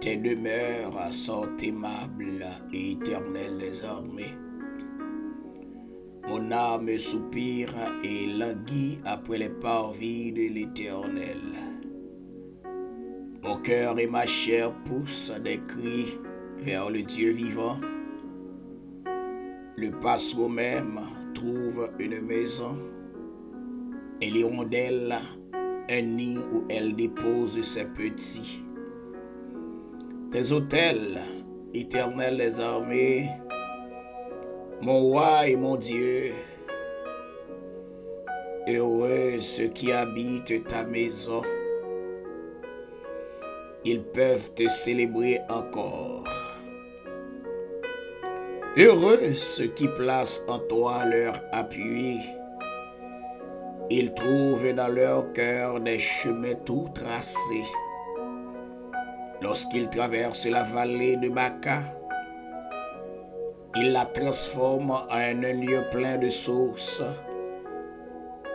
tes demeures sont aimables et éternelles des armées. Mon âme soupire et languit après les parvis de l'Éternel. Mon cœur et ma chair poussent des cris vers le Dieu vivant. Le passereau même trouve une maison et l'hirondelle un nid où elle dépose ses petits. Tes autels, éternels des armées, mon roi et mon Dieu, heureux ceux qui habitent ta maison, ils peuvent te célébrer encore. Heureux ceux qui placent en toi leur appui, ils trouvent dans leur cœur des chemins tout tracés. Lorsqu'ils traversent la vallée de Baca, ils la transforment en un lieu plein de sources,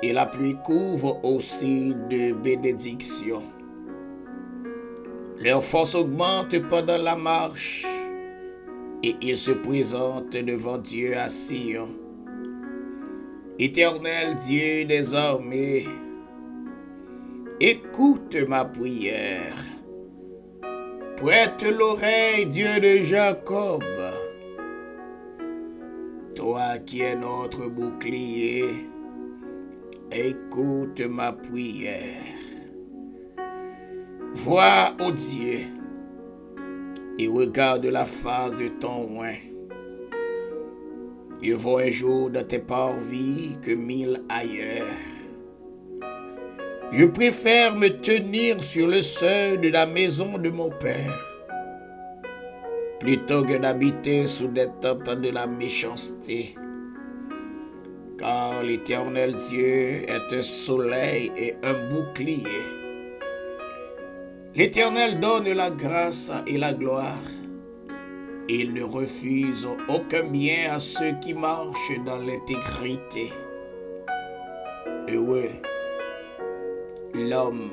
et la pluie couvre aussi de bénédictions. Leur force augmente pendant la marche, et ils se présentent devant Dieu à Sion. Éternel Dieu des armées, écoute ma prière. Prête l'oreille, Dieu de Jacob. Toi qui es notre bouclier, écoute ma prière. Vois, ô Dieu, et regarde la face de ton oint. Mieux vaut un jour dans tes parvis que 1000 ailleurs. Je préfère me tenir sur le seuil de la maison de mon Père, plutôt que d'habiter sous des tentes de la méchanceté. Car l'Éternel Dieu est un soleil et un bouclier. L'Éternel donne la grâce et la gloire. Il ne refuse aucun bien à ceux qui marchent dans l'intégrité. Heureux l'homme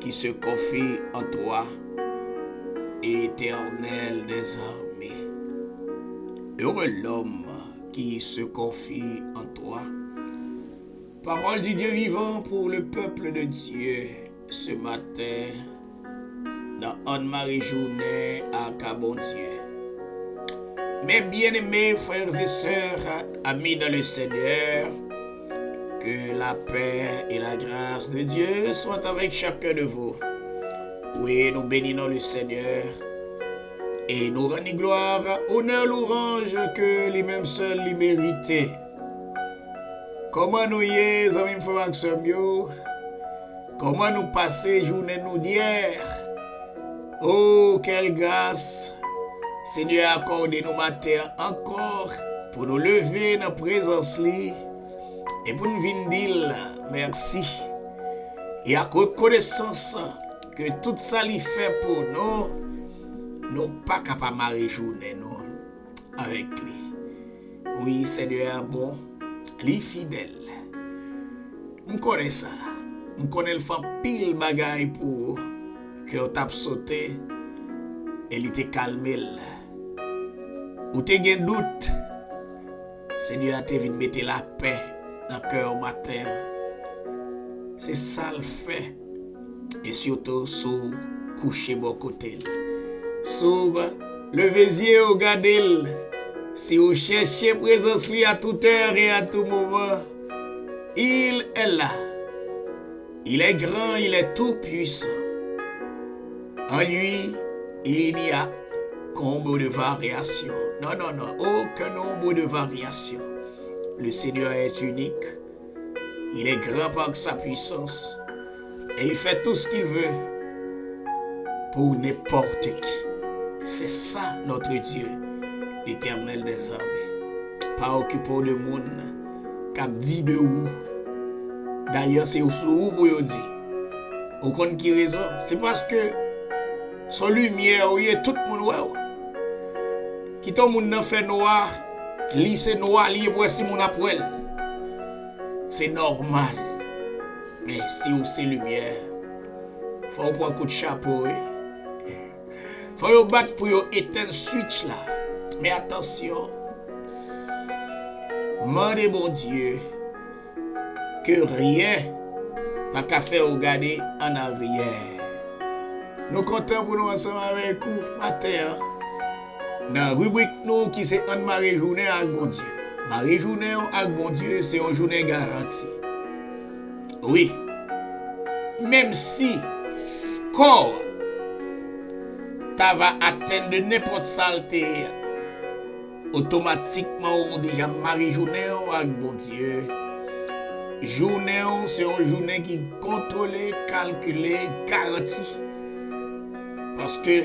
qui se confie en toi, Éternel des armées. Heureux l'homme qui se confie en toi. Parole du Dieu vivant pour le peuple de Dieu ce matin dans Anne-Marie Journée à Cabondieu. Mes bien-aimés frères et sœurs, amis dans le Seigneur, que la paix et la grâce de Dieu soient avec chacun de vous. Oui, nous bénissons le Seigneur et nous rendons gloire, honneur, louange que lui-même seul lui mérite. Comment nous y sommes, amis frères et sœurs, comment nous passer journée nous d'hier. Oh, quelle grâce Seigneur accorde nous matin encore pour nous lever dans la présence et pour nous venir dire merci et à reconnaissance que tout ça lui fait pour nous, nous pas capables de réjouir nous avec lui. Oui, Seigneur bon, lui fidèle. Je connais ça. Je connais le fait pile bagaille pour que on tape sauté et il était calmé. Ou te gen doute, Seigneur te vient mettre la paix dans le cœur matin. C'est ça le fait. Et surtout sur coucher bon côté. Sur lever au gadel. Si vous cherchez présence lui à toute heure et à tout moment, il est là. Il est grand, il est tout puissant. En lui, il y a nombre de variations. Non, aucun nombre de variations. Le Seigneur est unique. Il est grand par sa puissance. Et il fait tout ce qu'il veut pour n'importe qui. C'est ça notre Dieu, l'Éternel des armées. Pas occupé de monde, cap dit de où. D'ailleurs, c'est où pour vous dire. Vous connaissez qui raison? C'est parce que son lumière, il y a tout le monde. Qui tout le monde fait noir, lycée noir, lié pour si mon après. C'est normal. Mais si vous c'est lumière, faut prendre un coup de chapeau. Faut yo battre pour yo éteindre switch là. Mais attention. Mandez bon Dieu que rien n'a qu'à faire regarder en arrière. Nous comptons pour nous ensemble avec vous matin. Dans la rubrique nous qui c'est Anne-Marie Journée avec bon Dieu. Marie Journée avec bon Dieu, c'est une journée garantie. Oui. Même si corps tu vas atteindre de n'importe saleté, automatiquement on déjà Marie Journée avec bon Dieu. Journée c'est une journée qui contrôlée, calculée, garantie. Parce que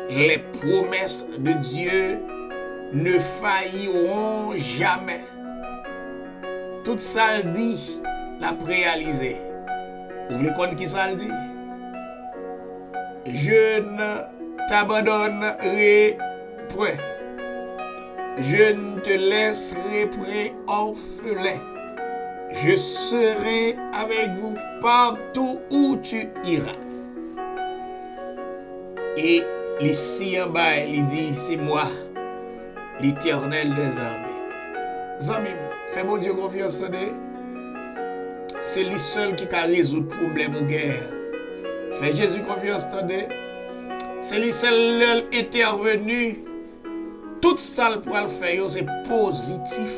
les promesses de Dieu ne failliront jamais. Tout ça le dit, l'a réalisé. Vous voulez connaître qui ça le dit? Je ne t'abandonnerai point. Je ne te laisserai point orphelin. Je serai avec vous partout où tu iras. Et ici en bas, il dit, c'est moi, l'Éternel des armées. Amis, fais mon Dieu confiance. C'est lui seul qui peut résoudre le problème ou guerre. Fais Jésus confiance. C'est lui seul qui est intervenu. Tout ça pour le faire, c'est positif.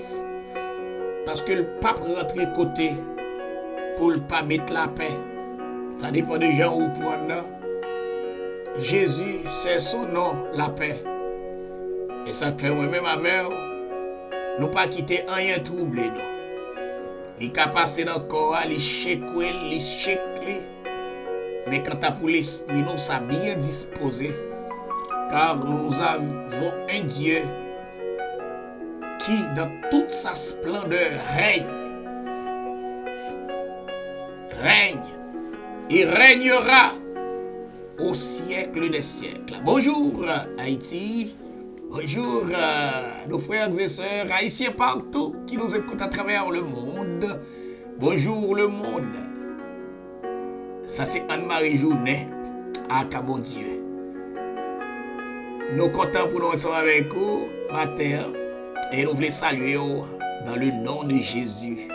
Parce que le pape rentre côté pour ne pas mettre la paix. Ça dépend des gens où prendre. Jésus, c'est son nom, la paix. Et ça fait moi-même avec nous pas quitter rien troublé, non. Il a passé dans le corps, il chèque, mais quand tu pour l'esprit, nous sommes bien disposés. Car nous avons un Dieu qui, dans toute sa splendeur, règne. Il régnera au siècle des siècles. Bonjour Haïti, bonjour nos frères et sœurs haïtiens partout qui nous écoutent à travers le monde. Bonjour le monde. Ça c'est Anne-Marie Journée à bon Dieu. Nous comptons pour nous ensemble avec vous matin et nous voulons saluer dans le nom de Jésus.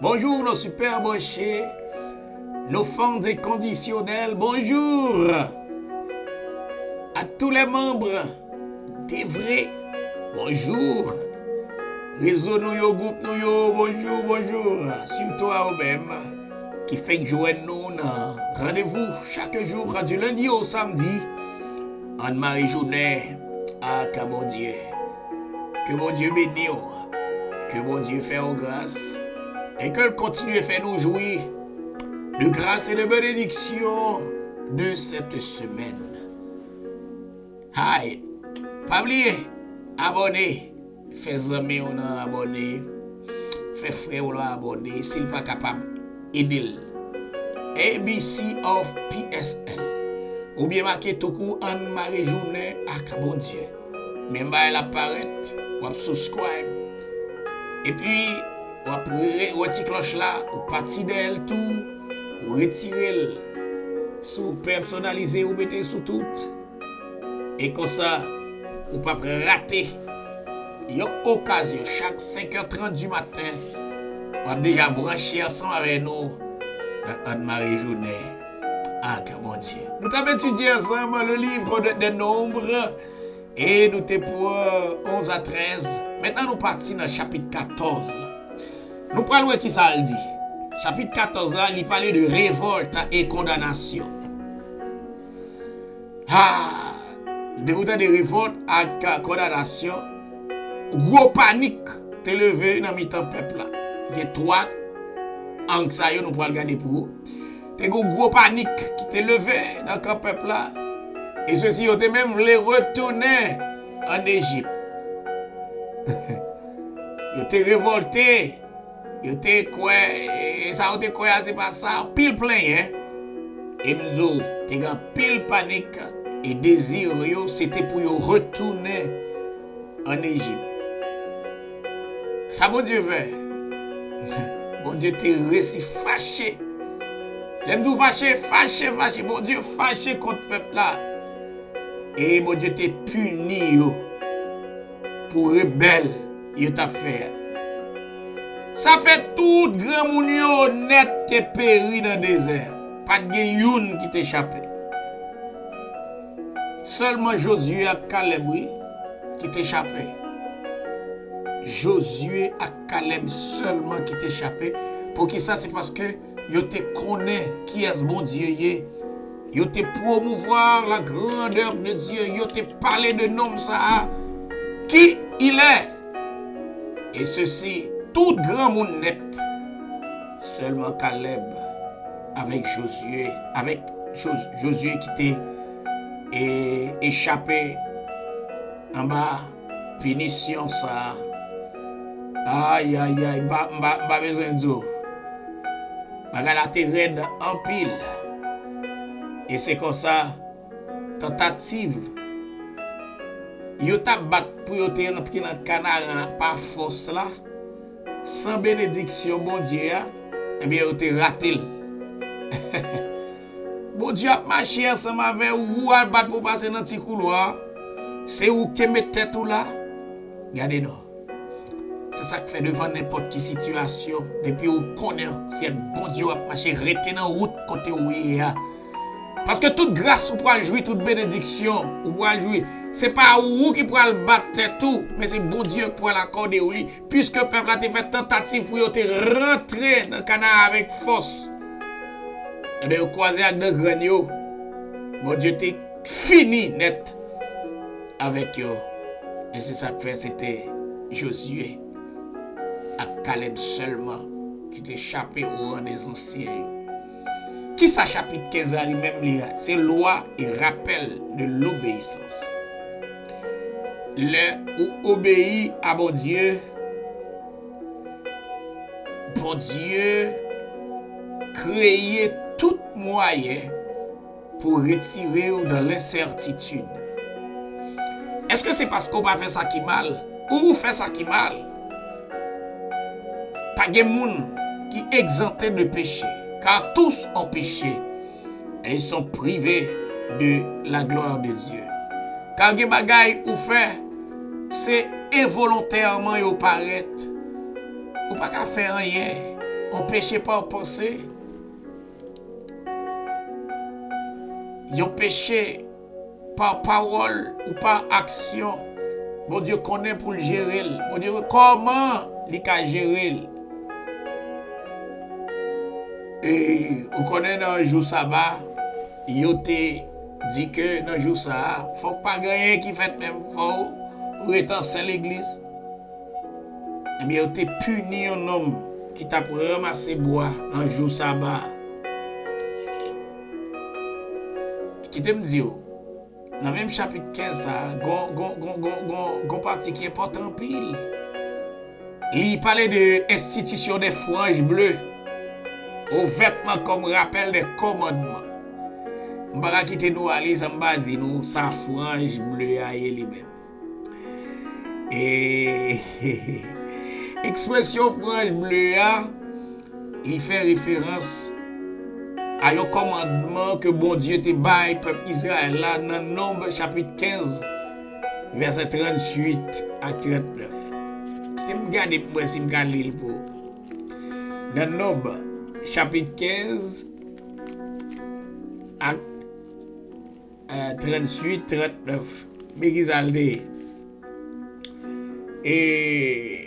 Bonjour nos super branchés, nos fans inconditionnels, bonjour à tous les membres des vrais, bonjour, réseau nous yo, groupe nous yo, bonjour, surtout à vous-même qui fait joindre nous dans rendez-vous chaque jour du lundi au samedi, Anne-Marie Journée à bon Dieu. Que mon Dieu bénisse, que mon Dieu fasse grâce et qu'il continue à faire nous jouir de grâce et de bénédiction de cette semaine. Hi, pas oublier, abonner, fais amis on a abonné, fais frère on a abonné, s'il pas capable, aider. ABC of PSL. Ou bien marqué tout coup Anne-Marie Journée à bon Dieu. Même elle apparaît, ou subscribe. Et puis, ou petit cloche là, ou parti d'elle tout, ou retirer sous personnalisé ou mettez sous tout. Et comme ça, ou pas rater. Il y a occasion, chaque 5h30 du matin, on a déjà branché ensemble avec nous dans Anne-Marie Journée. Ah, que bon Dieu. Nous avons étudié ensemble le livre des nombres et nous sommes pour 11 à 13. Maintenant, nous partons dans le chapitre 14. Nous parlons de qui ça le dit. Chapitre 14, là, il parlait de révolte et condamnation. Ah, dégoûtant de révolte et condamnation, gros panique t'est levé dans le peuple là. Il y a trois anxiétés, nous pourrons regarder pour vous. Il y a une gros panique qui t'est levé dans le peuple là. Et ceux-ci ont même voulu retourner en Égypte. Ils étaient révoltés. Ils étaient quoi? Et ça a été quoi? C'est pas ça. Pile plein, hein? Et me dit, il y a pile panique et désir, c'était pour retourner en Égypte. Ça, bon Dieu fait. Bon Dieu t'es réussi fâché. L'aime fâché. Bon Dieu fâché contre le peuple là. Et bon Dieu te puni yo pour rebelle yo t'a fait. Ça fait tout grand moun yo net te péri dans le désert. Pas de youn qui t'échappé. Seulement Josué et Caleb qui t'échappé. Josué et Caleb seulement qui t'échappé. Pour qui ça? C'est parce que yo te connaît qui est ce bon Dieu yé. Yo te promouvoir la grandeur de Dieu. Yo te parler de nom ça. Qui il est. Et ceci, tout grand monde net. Seulement Caleb avec Josué. Avec Josué qui t'est échappé en bas. Punition ça. Aïe, aïe, aïe. Pas besoin de dire. Bagala te raide en pile. Et c'est comme ça, tentative. Yo t'a bat pour yo te rentrer dans le canard par force là. Sans bénédiction, bon Dieu, eh bien, yo te raté. Bon Dieu a marché ensemble avec ou à battre pour passer dans le petit couloir. C'est où que met tête ou là. Regardez-nous. C'est ça qui fait devant n'importe quelle situation. Depuis où connaît, si bon Dieu a marché, rester dans la route côté où il y a. Parce que toute grâce, ou pour jouir, toute bénédiction, ou pour jouir, c'est pas vous qui pourra le battre tout, mais c'est bon Dieu qui pourra l'accorder au lit. Puisque le peuple a fait tentative pour te rentrer dans le canard avec force. Et bien, vous croisez avec des grands, bon Dieu t'est fini net avec eux. Et c'est ça que fait, c'était Josué à Caleb seulement qui t'est échappé au rang des anciens. Qui ça chapitre 15 à lui-même lire? C'est loi et rappel de l'obéissance. Le ou obéit à bon Dieu créer tout moyen pour retirer dans l'incertitude. Est-ce que c'est parce qu'on va faire ça qui mal ou fait ça qui mal? Pas de monde qui exempté de péché. Car tous ont péché et ils sont privés de la gloire de Dieu. Car les bagailles ou fait, c'est involontairement ou paraître. Ou pas qu'à faire rien. On péché par pensée. Ils péché par parole ou par action. Bon Dieu connaît pour le gérer. Bon Dieu comment il peut gérer. Et vous connaissez dans le jour sabbat, il te dit que dans le jour sabbat, il ne faut pas gagner qui fait même fort ou étancer l'église. Eh bien, il te puni un homme qui t'a ramassé bois dans le jour sabbat. Qui te me dit, dans le même chapitre 15, il y a partie qui est important pile. Il parlait de l'institution des franges bleues. Au vêtement comme rappel des commandements. On va quitter nous aller, ça m'a dit nous sa frange bleue à lui-même. Et expression frange bleue, il fait référence à un commandement que bon Dieu te baille peuple Israël là dans Nombre chapitre 15 verset 38 à 39. Je me garder pour moi si me garder lire pour. Dans Nombre chapitre 15 à 38-39. Mérizaldé. Et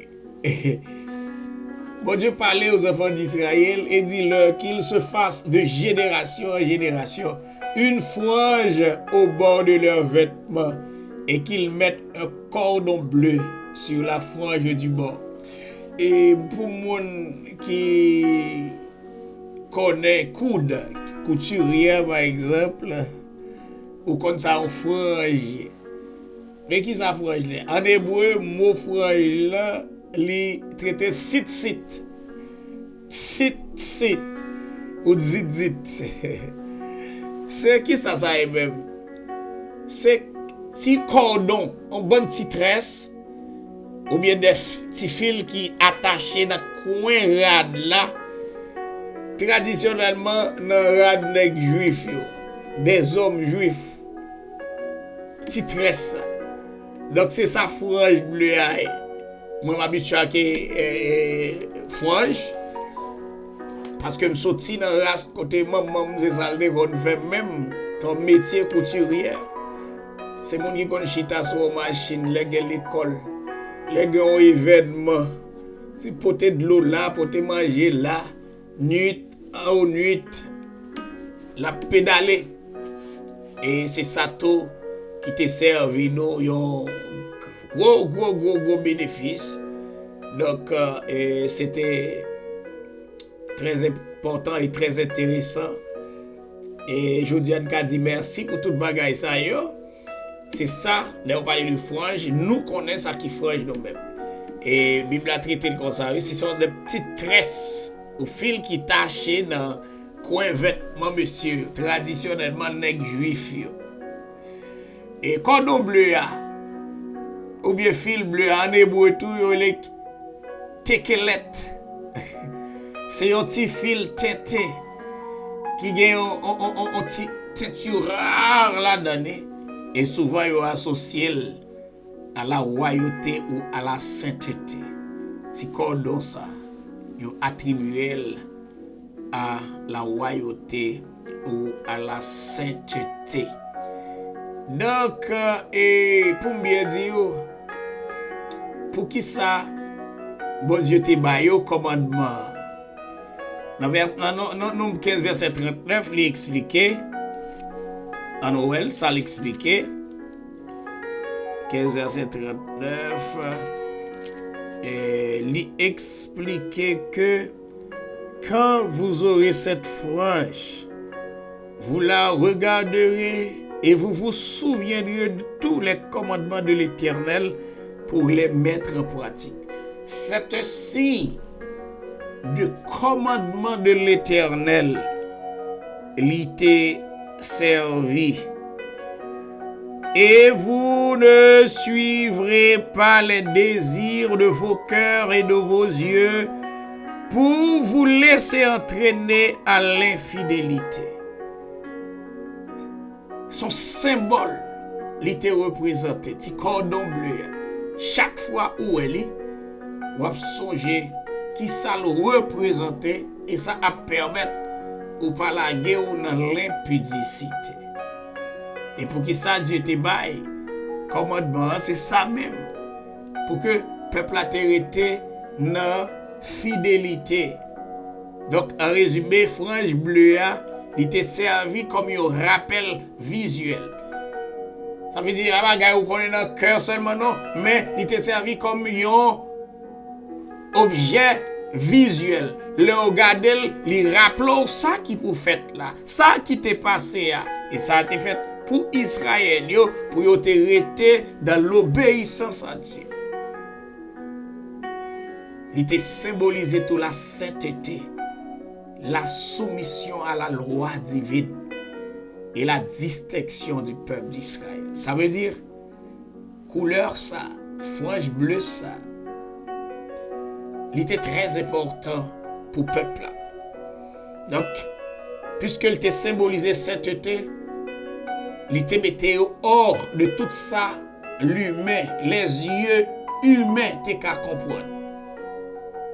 bon Dieu parlait aux enfants d'Israël et dit-leur qu'ils se fassent de génération en génération une frange au bord de leurs vêtements et qu'ils mettent un cordon bleu sur la frange du bord. Et pour moi qui connaît coude, couturier par exemple, ou comme ça en frange. Mais qui ça frange là? En hébreu, mot frange là, li traité sit. Sit. Ou zit. C'est qui ça même? C'est petit cordon, un bon petit tresse, ou bien des petits fils qui attachés dans le coin rad là. Traditionnellement, dans le rad nèg juif, des hommes juifs. petit tresse. Donc c'est ça frange bleu. Moi m'habitue à frange. Parce que je suis sorti dans la race côté maman, c'est ça le qu'on fait même comme métier couturier. C'est mon qui connaît chita sur machine, les gars l'école, les gars ont événement. C'est porter de l'eau là, porter manger là, nuit en nuit, la pédaler. Et c'est ça tout qui te servi nous un gros bénéfice. Donc c'était très important et très intéressant. Et je dis à dit merci pour toute bagaille ça yo. C'est ça, là on parle de frange, nous connaissons ça qui frange nous-mêmes. Et la Bible a traité comme ça, ce sont des petites tresses au fil qui tachent dans le coin vêtement, monsieur, traditionnellement nèg juif. Et cordon bleu, ou bien fil bleu, en hébreu, tout, les tekelet. C'est un petit fil têté qui gagne un petit teinture rare là-dedans. Et souvent, il est associé à la royauté ou à la sainteté. Si cordon ça, il est attribué à la royauté ou à la sainteté. Donc, pour bien dire, pour qui ça, bon Dieu te baille au commandement. Dans Nombre 15, verset 39, il expliqué. En Noël, ça l'expliquait. 15 verset 39. Il expliquait que quand vous aurez cette frange, vous la regarderez et vous vous souviendrez de tous les commandements de l'Éternel pour les mettre en pratique. Cette signe de commandement de l'Éternel, il était servi. Et vous ne suivrez pas les désirs de vos cœurs et de vos yeux pour vous laisser entraîner à l'infidélité. Son symbole, il était représenté, petit cordon bleu. Chaque fois où elle est, on va songer qui ça le représentait et ça a permettre ou pas la guerre ou dans l'impudicité. Et pour que ça Dieu te baille, commandement, c'est ça même. Pour que le peuple a été dans fidélité. Donc, en résumé, frange bleu, il était servi comme un rappel visuel. Ça veut dire, vous connaissez dans le cœur seulement, non, mais il était servi comme un objet visuel. Le regarder, il rappelle ça qui vous fait là, ça qui t'est passé là, et ça a été fait pour Israël, pour te rester dans l'obéissance à Dieu. Il était symbolisé toute la sainteté, la soumission à la loi divine et la distinction du peuple d'Israël. Ça veut dire couleur ça, frange bleue ça. Il était très important pour le peuple. Donc, puisqu'il était symbolisé sainteté, il était mis hors de tout ça, l'humain, les yeux humains t'es qu'à comprendre.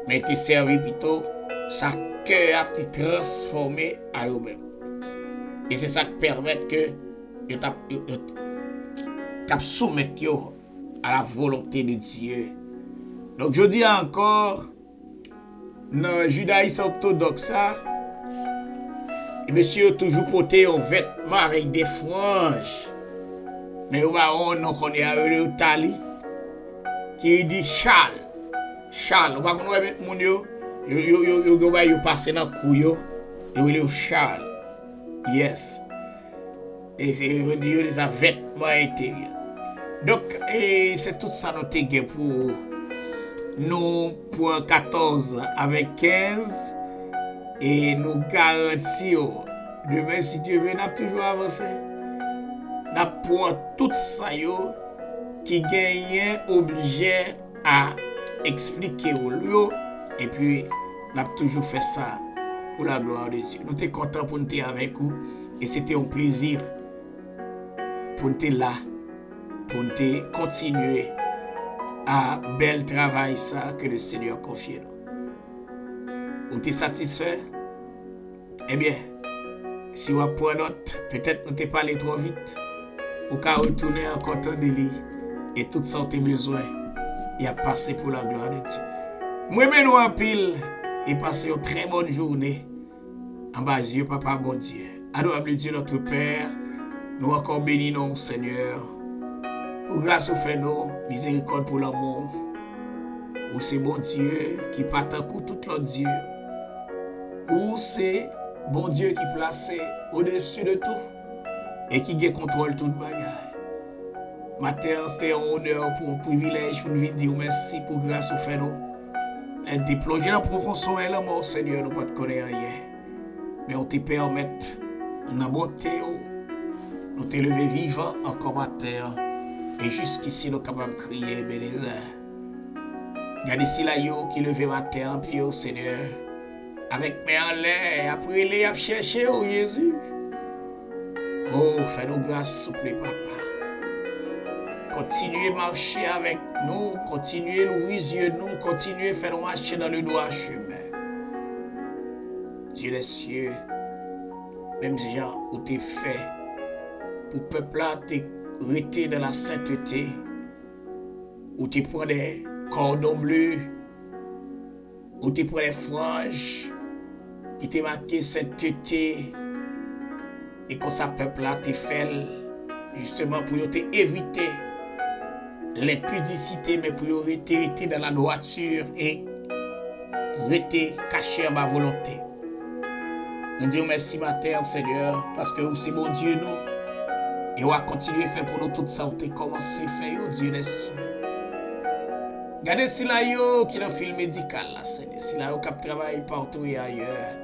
Mais il était servi plutôt, sa cœur a été transformé à eux-mêmes. Et c'est ça qui permet que il soumettre à la volonté de Dieu. Donc je dis encore, dans le judaïsme orthodoxe, monsieur a toujours porté un vêtement avec des franges. Mais on connaît le tali, qui dit châle. Châle, on va connaître mon yo passer dans le couille, le châle. Yes. Et c'est un vêtement intérieur. Donc, c'est tout ça notre gain pour nous pour 14 avec 15 et nous garantissons demain si Dieu veut n'a toujours avancé. N'a pour tout ça qui gagne obligé à expliquer au lieu et puis n'a toujours fait ça pour la gloire de Dieu. Nous sommes contents pour nous être avec vous et c'était un plaisir pour nous être là pour nous continuer à bel travail ça que le Seigneur confie nous. Ou t'es satisfait? Eh bien, si vous prenez note, peut-être nous t'es parlé trop vite. Ou qu'à retourner encore temps de lui et tout ça tes besoins. Il a passé pour la gloire de Dieu. Moi, nous en pile et passer une très bonne journée. En bas Dieu, Papa, bon Dieu. Adorable Dieu, notre Père, nous encore bénissons, Seigneur. Pour grâce au fait nous, miséricorde pour l'amour. Ou c'est bon Dieu qui part un coup tout l'autre Dieu. Ou c'est bon Dieu qui placé au-dessus de tout et qui contrôle toute bagarre. Matin, c'est un honneur pour un privilège pour nous venir dire merci pour grâce au fait nous. Et déplonger dans la profondeur et la mort, Seigneur, nous ne pouvons pas connaître rien. Mais on te permet, dans la bonté, nous te lever vivant encore matin. Et jusqu'ici, nous sommes capables de crier, Bénézer. Regardez si là, qui levait matin en pied, Seigneur. Avec mes en l'air, après les a cherché, oh Jésus. Oh, fais-nous grâce, s'il vous plaît, Papa. Continuez à marcher avec nous, continuez à ouvrir les yeux de nous, continuez à faire marcher dans le droit chemin. Dieu des cieux, même gens où tu es fait, pour le peuple là, tu es dans la sainteté, où tu prends des cordons bleus, où tu prends des franges, qui t'est marqué sainteté, et quand ça peuple là, tu fait justement pour éviter l'impudicité, mais pour rester dans la droiture et rester caché à ma volonté. Nous disons merci, ma terre, Seigneur, parce que c'est mon Dieu, nous. Et on va continuer à faire pour nous toute santé. Commencer à faire, Dieu des cieux. Regardez si là, qui est dans le fil médical, là, Seigneur. Si là, qui travaille partout et ailleurs.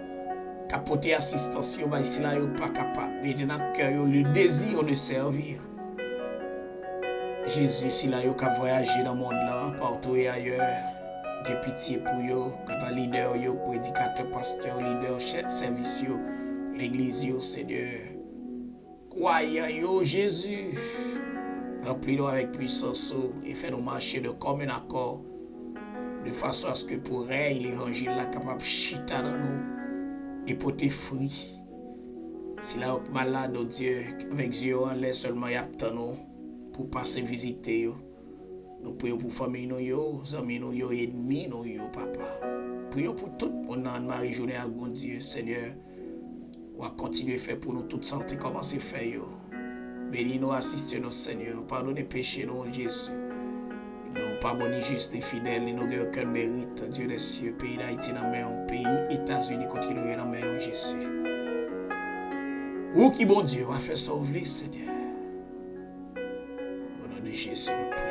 Qui apporte assistance, si là, pas capable. Mais dans le cœur, le désir de servir. Jésus, si là, qui a voyagé dans le monde là, partout et ailleurs. J'ai pitié pour eux, quand un leader, prédicateur, pasteur, leader, chef service, l'église, Seigneur. Croyant, Jésus, remplis-nous avec puissance et fais-nous marcher de commun accord, de façon à ce que pour l'évangile là capable de chiter dans nous et porter fruit. Si là, malade, oh Dieu, avec Dieu, on laisse seulement y attendre pour passer visiter. Nous prions pour famille, nous, amis, nous, ennemis, nous, papa. Prions pour tout le monde dans ma journée à bon Dieu, Seigneur. On va continuer à faire pour nous toute santé, comment c'est fait. Bénis-nous, assistez-nous, Seigneur. Pardonnez péchés, nous, Jésus. Nous, pardonnez juste et fidèles, nous n'avons aucun mérite. Dieu des cieux, pays d'Haïti dans la main, pays États-Unis, continuez dans la main, Jésus. Où qui, bon Dieu, va faire sauver, Seigneur. Au nom de Jésus, nous prions.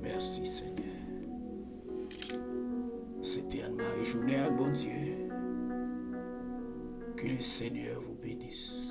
Merci Seigneur. C'était Anne-Marie Journée à bon Dieu. Que le Seigneur vous bénisse.